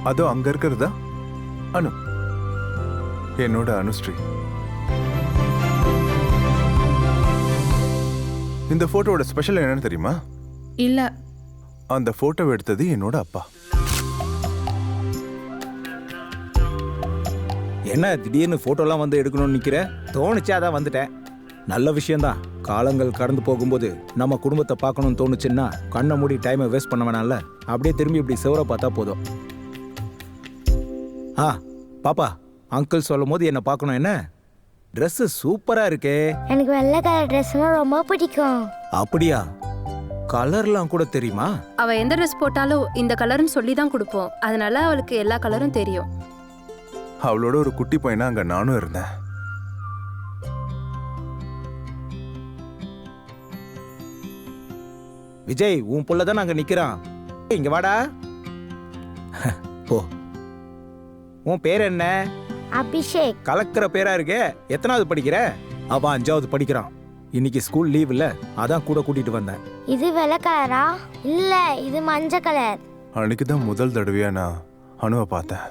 அதோ அங்க இருக்கிறதா அனு, என்னோட அனுஸ்ரீ. இந்த போட்டோவோட ஸ்பெஷல் என்னன்னு தெரியுமா? இல்ல. அந்த போட்டோ எடுத்தது என்னோட அப்பா. என்ன திடீர்னு போட்டோலாம் வந்து எடுக்கணும்னு நிக்கிற? தோணுச்சாதான் வந்துட்டேன். நல்ல விஷயம்தான். காலங்கள் கடந்து போகும்போது நம்ம குடும்பத்தை பார்க்கணும்னு தோணுச்சுன்னா கண்ணை மூடி டைமை வேஸ்ட் பண்ண வேணாம்ல. அப்படியே திரும்பி இப்படி சிவரை பார்த்தா போதும். பாப்பா, அங்கிள் சொல்லும் போது என்ன பார்க்கணும். என்ன ட்ரெஸ் சூப்பரா இருக்கே. எனக்கு வெள்ளை கலர் ட்ரெஸ்னா ரொம்ப பிடிக்கும். அப்படியா? கலர்லாம் கூட தெரியுமா? அவ எந்த ட்ரெஸ் போட்டாலும் இந்த கலர்னு சொல்லி தான் கொடுப்போம். அதனால அவளுக்கு எல்லா கலரும் தெரியும். அவளோட ஒரு குட்டி பையனா அங்க நானும் இருந்தேன். விஜய், உன் புள்ளதான் அங்க நிக்கிறான். இங்க வாடா. போ. உன் பேர் என்ன? அபிஷேக். கலக்கிற பேரா இருக்கே. எத்தனாவது படிக்கிற? அவன் 5வது படிக்கிறான். இன்னைக்கு ஸ்கூல் லீவ் இல்ல, அதான் கூட கூட்டிட்டு வந்தேன். இது வெள்ளை கலரா? இல்ல, இது மஞ்சள் கலர். அன்னைக்குதான் முதல் தடவையா நான் அனுவை பார்த்தேன்.